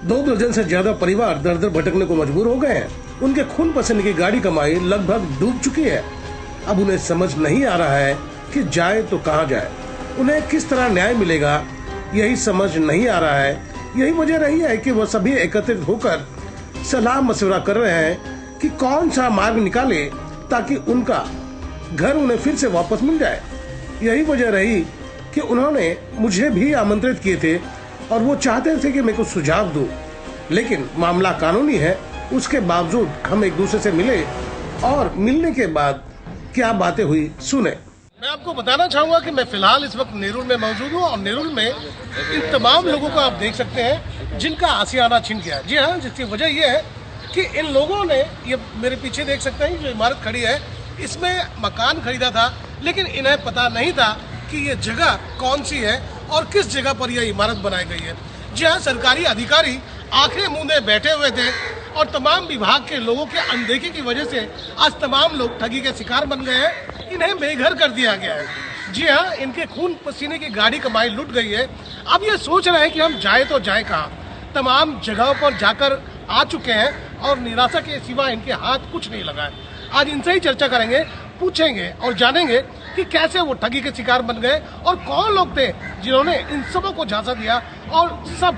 2 दर्जन से ज्यादा परिवार दर दर भटकने को मजबूर हो गए हैं। उनके खून पसीने की गाड़ी कमाई लगभग डूब चुकी है। अब उन्हें समझ नहीं आ रहा है कि जाए तो कहां जाए, उन्हें किस तरह न्याय मिलेगा, यही समझ नहीं आ रहा है। यही वजह रही है कि वह सभी एकत्रित होकर सलाह मशवरा कर रहे हैं कि कौन सा मार्ग निकाले ताकि उनका घर उन्हें फिर से वापस मिल जाए। यही वजह रही कि उन्होंने मुझे भी आमंत्रित किए थे और वो चाहते थे कि मैं कुछ सुझाव दूं, लेकिन मामला कानूनी है। उसके बावजूद हम एक दूसरे से मिले और मिलने के बाद क्या बातें हुई सुने। मैं आपको बताना चाहूंगा कि मैं फिलहाल इस वक्त नेरुल में मौजूद हूँ और नेरुल में इन तमाम लोगों को आप देख सकते हैं जिनका आशियाना छिन गया। जी हाँ, जिसकी वजह यह है कि इन लोगों ने, ये मेरे पीछे देख सकते हैं जो इमारत खड़ी है, इसमें मकान खरीदा था, लेकिन इन्हें पता नहीं था कि ये जगह कौन सी है और किस जगह पर यह इमारत बनाई गई है। जी हाँ, सरकारी अधिकारी आंखें मूंदे बैठे हुए थे और तमाम विभाग के लोगों के अनदेखी की वजह से आज तमाम लोग ठगी के शिकार बन गए हैं। इन्हें बेघर कर दिया गया है। जी हाँ, इनके खून पसीने की गाड़ी कमाई लुट गई है। अब ये सोच रहे हैं कि हम जाए तो जाए कहाँ। तमाम जगहों पर जाकर आ चुके हैं और निराशा के सिवा इनके हाथ कुछ नहीं लगा है। आज इनसे ही चर्चा करेंगे, पूछेंगे और जानेंगे कि कैसे वो ठगी के शिकार बन गए और कौन लोग थे जिन्होंने इन सबों को झांसा दिया और सब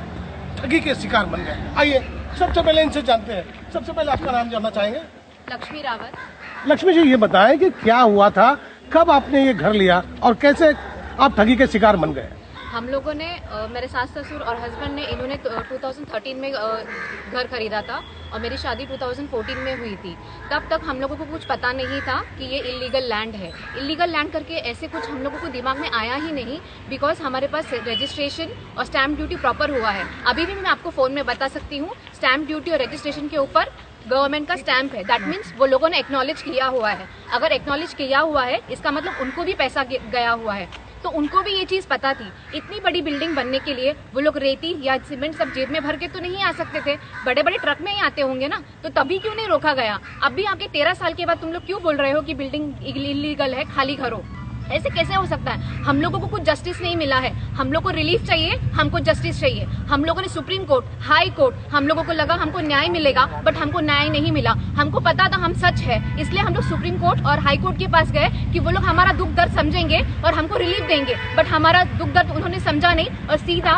ठगी के शिकार बन गए। आइए सबसे पहले इनसे जानते हैं। सबसे पहले आपका नाम जानना चाहेंगे? लक्ष्मी रावत। लक्ष्मी जी, ये बताएं कि क्या हुआ था, कब आपने ये घर लिया और कैसे आप ठगी के शिकार बन गए? हम लोगों ने मेरे सास ससुर और हस्बैंड ने, इन्होंने 2013 में घर खरीदा था और मेरी शादी 2014 में हुई थी। तब तक हम लोगों को कुछ पता नहीं था कि ये इलीगल लैंड है। इलीगल लैंड करके ऐसे कुछ हम लोगों को दिमाग में आया ही नहीं, बिकॉज हमारे पास रजिस्ट्रेशन और स्टैम्प ड्यूटी प्रॉपर हुआ है। अभी भी मैं आपको फ़ोन में बता सकती हूँ, स्टैम्प ड्यूटी और रजिस्ट्रेशन के ऊपर गवर्नमेंट का स्टैम्प है। दैट मीन्स वो लोगों ने एक्नॉलेज किया हुआ है। अगर एक्नॉलेज किया हुआ है, इसका मतलब उनको भी पैसा गया हुआ है, तो उनको भी ये चीज पता थी। इतनी बड़ी बिल्डिंग बनने के लिए वो लोग रेती या सीमेंट सब जेब में भर के तो नहीं आ सकते थे, बड़े बड़े ट्रक में ही आते होंगे ना, तो तभी क्यों नहीं रोका गया? अब भी आके 13 साल के बाद तुम लोग क्यों बोल रहे हो कि बिल्डिंग इलीगल है, खाली करो? ऐसे कैसे हो सकता है? हम लोगों को कुछ जस्टिस नहीं मिला है। हम लोग को रिलीफ चाहिए, हमको जस्टिस चाहिए। हम लोगों ने सुप्रीम कोर्ट, हाई कोर्ट, हम लोगों को लगा हमको न्याय मिलेगा, बट हमको न्याय नहीं मिला। हमको पता था हम सच है, इसलिए हम लोग सुप्रीम कोर्ट और हाई कोर्ट के पास गए कि वो लोग हमारा दुख दर्द समझेंगे और हमको रिलीफ देंगे, बट हमारा दुख दर्द उन्होंने समझा नहीं और सीधा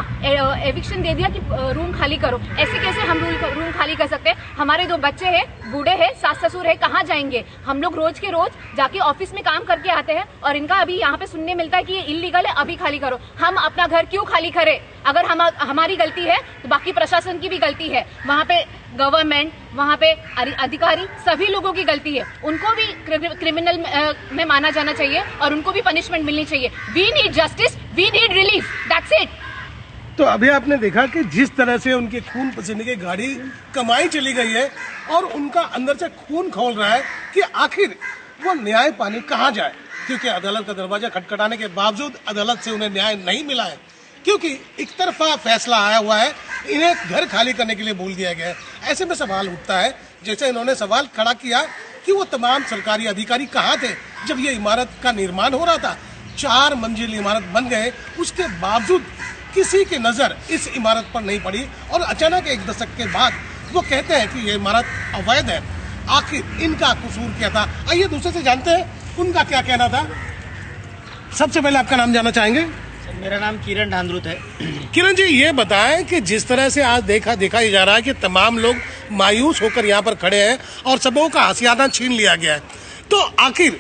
एविक्शन दे दिया कि रूम खाली करो। ऐसे कैसे हम रूम खाली कर सकते हैं? हमारे 2 बच्चे हैं, बूढ़े हैं, सास ससुर है, कहाँ जाएंगे? हम लोग रोज के रोज जाके ऑफिस में काम करके आते हैं और इनका अभी यहाँ पे सुनने मिलता है कि ये इलीगल है, अभी खाली करो। हम अपना घर क्यों खाली करें? अगर हमारी गलती है तो बाकी प्रशासन की भी गलती है। वहाँ पे गवर्नमेंट, वहाँ पे अधिकारी, सभी लोगों की गलती है। उनको भी क्रिमिनल में माना जाना चाहिए और उनको भी पनिशमेंट मिलनी चाहिए। We need justice, we need relief, that's it. तो अभी आपने देखा कि जिस तरह से उनके खून पसीने की गाड़ी कमाई चली गई है और उनका अंदर से खून खौल रहा है कि आखिर वो न्याय पाने कहाँ जाए, क्योंकि अदालत का दरवाजा खटखटाने के बावजूद अदालत से उन्हें न्याय नहीं मिला है, क्योंकि एक तरफा फैसला आया हुआ है, इन्हें घर खाली करने के लिए बोल दिया गया है। ऐसे में सवाल उठता है, जैसे इन्होंने सवाल खड़ा किया कि वो तमाम सरकारी अधिकारी कहाँ थे जब ये इमारत का निर्माण हो रहा था। 4 मंजिल इमारत बन गए, उसके बावजूद किसी की नजर इस इमारत पर नहीं पड़ी और अचानक 1 दशक के बाद वो कहते हैं कि ये इमारत अवैध है। आखिर इनका कसूर क्या था? आइए दूसरे से जानते हैं उनका क्या कहना था। सबसे पहले आपका नाम जानना चाहेंगे? मेरा नाम किरण ढांद्रुत है। किरण जी, ये बताएं कि जिस तरह से आज देखा ही जा रहा है कि तमाम लोग मायूस होकर यहाँ पर खड़े हैं और सबों का आशियाना छीन लिया गया है, तो आखिर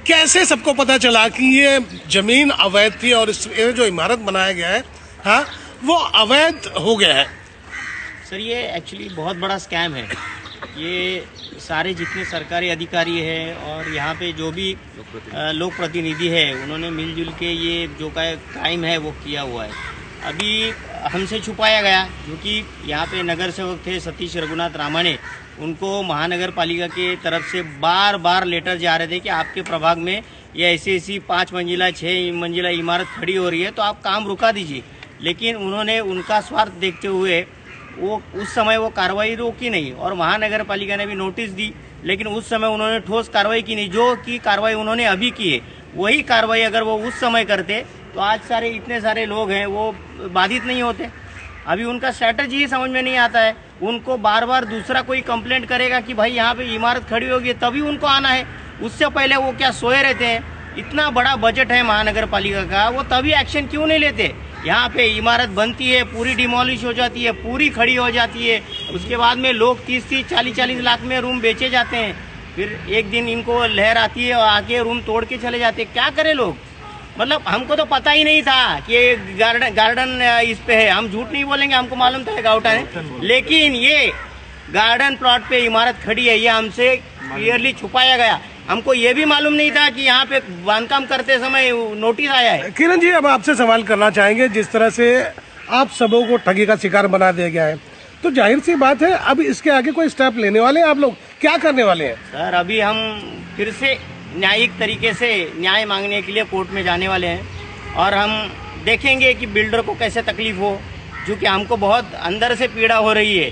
कैसे सबको पता चला कि ये जमीन अवैध थी और ये जो इमारत बनाया गया है, हाँ, वो अवैध हो गया है? सर, ये एक्चुअली बहुत बड़ा स्कैम है। ये सारे जितने सरकारी अधिकारी हैं और यहाँ पे जो भी लोक प्रतिनिधि है, उन्होंने मिलजुल के ये जो क्राइम है वो किया हुआ है। अभी हमसे छुपाया गया, क्योंकि यहाँ पे नगर सेवक थे सतीश रघुनाथ रामाणे, उनको महानगर पालिका के तरफ से बार बार लेटर जा रहे थे कि आपके प्रभाग में ये ऐसी 5 मंजिला 6 मंजिला इमारत खड़ी हो रही है, तो आप काम रुका दीजिए। लेकिन उन्होंने उनका स्वार्थ देखते हुए वो उस समय वो कार्रवाई रोकी नहीं और महानगर पालिका ने भी नोटिस दी, लेकिन उस समय उन्होंने ठोस कार्रवाई की नहीं। जो की कार्रवाई उन्होंने अभी की है, वही कार्रवाई अगर वो उस समय करते तो आज इतने सारे लोग हैं वो बाधित नहीं होते। अभी उनका स्ट्रैटेजी ही समझ में नहीं आता है। उनको बार बार दूसरा कोई कंप्लेंट करेगा कि भाई यहाँ पे इमारत खड़ी होगी तभी उनको आना है, उससे पहले वो क्या सोए रहते हैं? इतना बड़ा बजट है महानगर पालिका का, वो तभी एक्शन क्यों नहीं लेते? यहाँ पे इमारत बनती है, पूरी डिमोलिश हो जाती है, पूरी खड़ी हो जाती है, उसके बाद में लोग 30-30, 40-40 लाख में रूम बेचे जाते हैं। फिर एक दिन इनको लहर आती है और आके रूम तोड़ के चले जाते हैं। क्या करें लोग? मतलब हमको तो पता ही नहीं था कि ये गार्डन इस पे है। हम झूठ नहीं बोलेंगे, हमको मालूम था गाउटन है, लेकिन ये गार्डन प्लॉट पे इमारत खड़ी है, ये हमसे क्लियरली छुपाया गया। हमको ये भी मालूम नहीं था कि यहाँ पे बांधकाम करते समय नोटिस आया है। किरण जी, अब आपसे सवाल करना चाहेंगे, जिस तरह से आप सबों को ठगी का शिकार बना दिया गया है, तो जाहिर सी बात है अब इसके आगे कोई स्टेप लेने वाले हैं? आप लोग क्या करने वाले हैं? सर, अभी हम फिर से न्यायिक तरीके से न्याय मांगने के लिए कोर्ट में जाने वाले हैं और हम देखेंगे कि बिल्डर को कैसे तकलीफ हो, जो कि हमको बहुत अंदर से पीड़ा हो रही है।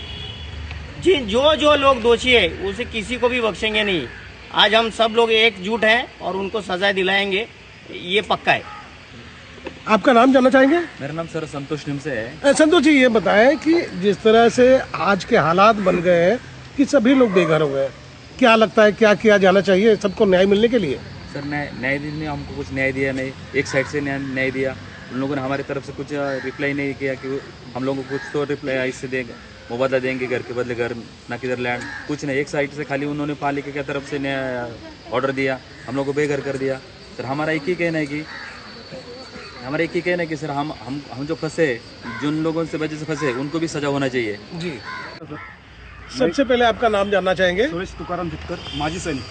जो लोग दोषी है उसे किसी को भी बख्शेंगे नहीं। आज हम सब लोग एकजुट हैं और उनको सजा दिलाएंगे, ये पक्का है। आपका नाम जानना चाहेंगे? मेरा नाम सर संतोष निमसे है। संतोष जी, ये बताएं कि जिस तरह से आज के हालात बन गए हैं कि सभी लोग बेघर हो गए, क्या लगता है क्या किया जाना चाहिए सबको न्याय मिलने के लिए? सर, न्यायाधीश ने हमको कुछ न्याय दिया नहीं, एक साइड से न्याय दिया। उन लोगों ने हमारी तरफ से कुछ रिप्लाई नहीं किया कि हम लोगों को कुछ तो रिप्लाई इससे देंगे, मुबादला देंगे, घर के बदले घर, ना किधर लैंड, कुछ नहीं। एक साइड से खाली उन्होंने पालिका की तरफ से ऑर्डर दिया, हम लोग को बेघर कर दिया। सर, हमारा एक ही कहना है कि सर हम जो फंसे, जिन लोगों से वजह से फंसे, उनको भी सजा होना चाहिए। जी, सबसे पहले आपका नाम जानना चाहेंगे? सुरेश तुकाराम भिक्कर, माजी सैनिक।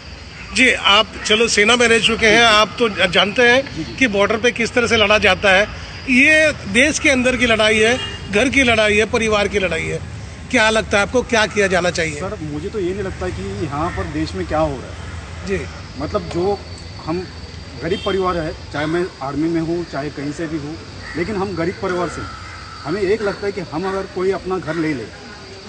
जी, आप चलो सेना में रह चुके हैं, आप तो जानते हैं कि बॉर्डर पे किस तरह से लड़ा जाता है। ये देश के अंदर की लड़ाई है, घर की लड़ाई है, परिवार की लड़ाई है। क्या लगता है आपको क्या किया जाना चाहिए? सर, मुझे तो ये नहीं लगता कि यहाँ पर देश में क्या हो रहा है। जी, मतलब जो हम गरीब परिवार है, चाहे मैं आर्मी में हूँ, चाहे कहीं से भी हूँ, लेकिन हम गरीब परिवार से, हमें एक लगता है कि हम अगर कोई अपना घर ले ले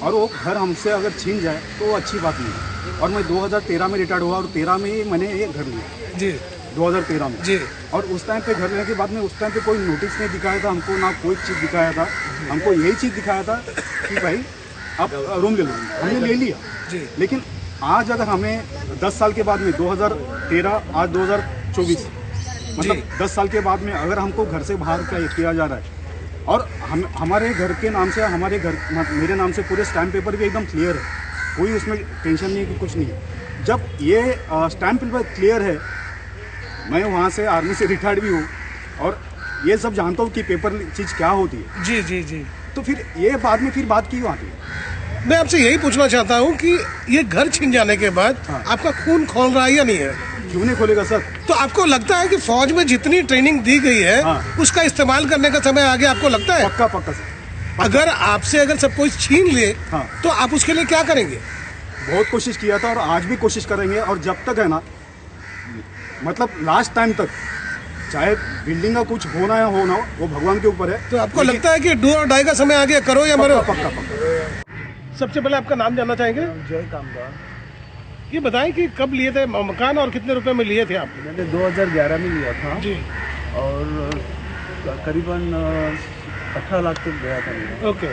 और वो घर हमसे अगर छीन जाए तो वो अच्छी बात नहीं है। और मैं 2013 में रिटायर्ड हुआ और 13 में ही मैंने ये घर लिया। जी, 2013 में। जी। और उस टाइम पे घर लेने के बाद में उस टाइम पे कोई नोटिस नहीं दिखाया था हमको, ना कोई चीज़ दिखाया था। हमको यही चीज़ दिखाया था कि भाई आप रूम ले लो, हमने ले लिया। जी। लेकिन आज अगर हमें 10 साल के बाद में 2013 आज 2024, मतलब 10 साल के बाद में अगर हमको घर से बाहर किया जा रहा है और हमारे घर के नाम से, मेरे नाम से पूरे स्टैम्प पेपर भी एकदम क्लियर है, कोई उसमें टेंशन नहीं है कि कुछ नहीं है। जब ये स्टैम्प पेपर क्लियर है, मैं वहाँ से आर्मी से रिटायर्ड भी हूँ और ये सब जानता हूँ कि पेपर चीज़ क्या होती है। जी, जी, जी। तो फिर ये बाद में फिर बात क्यों आती है? मैं आपसे यही पूछना चाहता हूँ कि ये घर छीन जाने के बाद आपका खून खोल रहा है या नहीं है? क्यों नहीं खोलेगा सर? तो आपको लगता है कि फौज में जितनी ट्रेनिंग दी गई है उसका इस्तेमाल करने का समय आ गया, आपको लगता है? पक्का सर। अगर आपसे अगर सब कुछ छीन ले तो आप उसके लिए क्या करेंगे? बहुत कोशिश किया था और आज भी कोशिश करेंगे। और जब तक है ना, मतलब लास्ट टाइम तक, चाहे बिल्डिंग का कुछ होना या होना हो, वो भगवान के ऊपर है। तो आपको लगता है कि डू और डाई का समय आ गया, करो या मरो? पक्का। सबसे पहले आपका नाम जानना चाहेंगे? जय कामदार। ये बताएं कि कब लिए थे मकान और कितने रुपए में लिए थे आप? मैंने 2011 में लिया था जी। और करीबन 18 लाख तक गया था मेरा। ओके।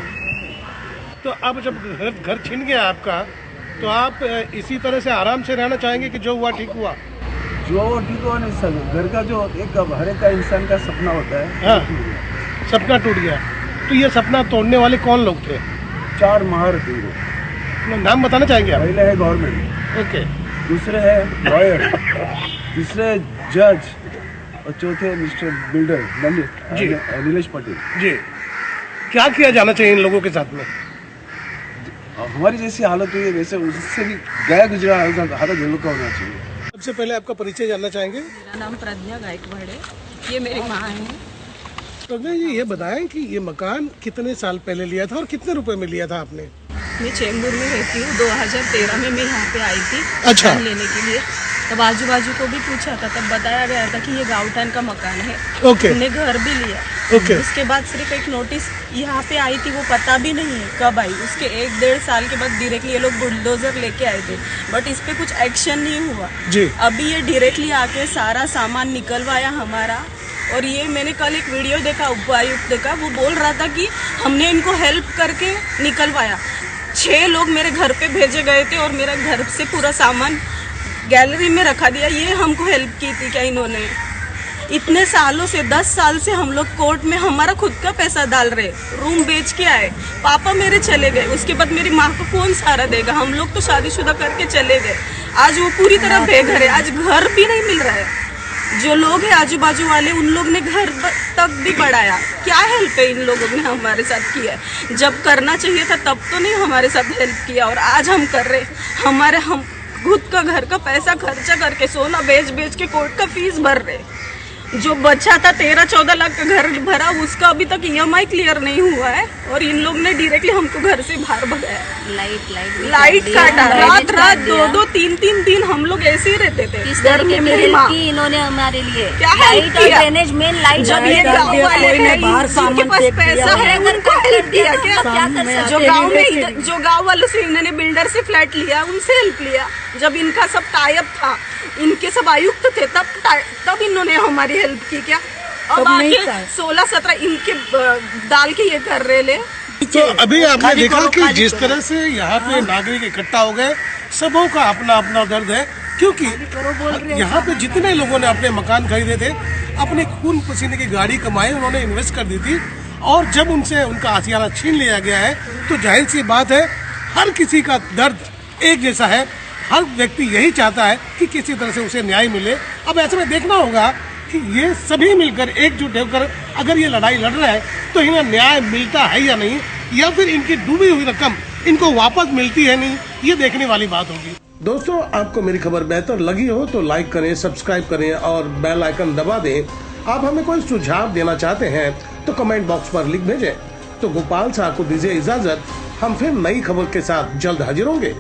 तो अब जब घर छीन गया आपका, तो आप इसी तरह से आराम से रहना चाहेंगे कि जो हुआ ठीक हुआ? जो ठीक हुआ नहीं सर, घर का जो एक हर एक का इंसान का सपना होता है, हाँ, टूट गया। सपना टूट गया। तो ये सपना तोड़ने वाले कौन लोग थे? 4 महारथी लोग। नाम बताना चाहेंगे आप? पहले है गवर्नमेंट, ओके, दूसरे है लॉयर, तीसरे जज और चौथे मिस्टर बिल्डर जी, नीलेश पटेल जी। क्या किया जाना चाहिए इन लोगों के साथ में? हमारी जैसी हालत हुई है वैसे उससे भी गया गुजरा हालत ये लोग का होना चाहिए। सबसे पहले आपका परिचय जानना चाहेंगे? मेरा नाम प्रज्ञा गायकवाड़ है, ये मेरी माँ है। प्रज्ञा जी, ये बताएं कि ये मकान कितने साल पहले लिया था और कितने रुपए में लिया था आपने? मैं चेंबूर में रहती हूँ। 2013 में मैं यहाँ पे आई थी अच्छा। मकान लेने के लिए। तब आजू बाजू को भी पूछा था, तब बताया गया था कि ये गाउटान का मकान है। ओके। हमने घर भी लिया। ओके। उसके बाद सिर्फ एक नोटिस यहाँ पे आई थी, वो पता भी नहीं है कब आई। उसके 1-1.5 साल के बाद डायरेक्टली ये लोग बुलडोजर लेके आए थे, बट इस पे कुछ एक्शन नहीं हुआ। जी। अभी ये डायरेक्टली आके सारा सामान निकलवाया हमारा और ये मैंने कल एक वीडियो देखा, उपायुक्त का, वो बोल रहा था कि हमने इनको हेल्प करके निकलवाया। 6 लोग मेरे घर पे भेजे गए थे और मेरा घर से पूरा सामान गैलरी में रखा दिया। ये हमको हेल्प की थी क्या इन्होंने? इतने सालों से 10 साल से हम लोग कोर्ट में हमारा खुद का पैसा डाल रहे, रूम बेच के आए, पापा मेरे चले गए, उसके बाद मेरी माँ को कौन सहारा देगा? हम लोग तो शादीशुदा करके चले गए, आज वो पूरी तरह बेघर है, आज घर भी नहीं मिल रहा है। जो लोग हैं आजू बाजू वाले, उन लोग ने घर तक भी बढ़ाया। क्या हेल्प है इन लोगों ने हमारे साथ किया? जब करना चाहिए था तब तो नहीं हमारे साथ हेल्प किया, और आज हम कर रहे। हम खुद का घर का पैसा खर्चा करके, सोना बेच बेच के कोर्ट का फीस भर रहे। जो बचा था 13-14 लाख का घर भरा, उसका अभी तक EMI क्लियर नहीं हुआ है, और इन लोग ने डायरेक्टली हमको घर से बाहर भगाया। लाइट काटा, रात 2-2, 3-3 दिन हम लोग ऐसे ही रहते थे। घर में मेरी माँ इन्होंने हमारे लिए क्या लाइट और ड्रेनेज, मेन लाइट। जब ये गाँव वाले हैं, जिनके पास पैसा है, उनको हेल्प किया क्या? जो गाँव में, जो गाँव वालों से इन्होंने बिल्डर से फ्लैट लिया, उनसे हेल्प लिया। जब इनका सब टाइप था, इनके सब आयुक्त थे, तब इन्होंने हमारी हेल्प की क्या? अब आके 16-17 इनके डाल के ये कर रहे ले। तो अभी आपने देखा कि जिस तरह से यहाँ पे नागरिक इकट्ठा हो गए, सबों का अपना अपना दर्द है, क्योंकि यहाँ पे जितने लोगों ने अपने मकान खरीदे थे, अपने खून पसीने की गाड़ी कमाई, उन्होंने इन्वेस्ट कर दी थी, और जब उनसे उनका आशियाना छीन लिया गया है, तो जाहिर सी बात है हर किसी का दर्द एक जैसा है। हर व्यक्ति यही चाहता है कि किसी तरह से उसे न्याय मिले। अब ऐसे में देखना होगा कि ये सभी मिलकर एकजुट होकर अगर ये लड़ाई लड़ रहे हैं तो इन्हें न्याय मिलता है या नहीं, या फिर इनकी डूबी हुई रकम इनको वापस मिलती है नहीं, ये देखने वाली बात होगी। दोस्तों, आपको मेरी खबर बेहतर लगी हो तो लाइक करें, सब्सक्राइब करें और बेल आइकन दबा दें। आप हमें कोई सुझाव देना चाहते हैं तो कमेंट बॉक्स पर लिख भेजें। तो गोपाल साहब को दीजिए इजाजत, हम फिर नई खबर के साथ जल्द हाजिर होंगे।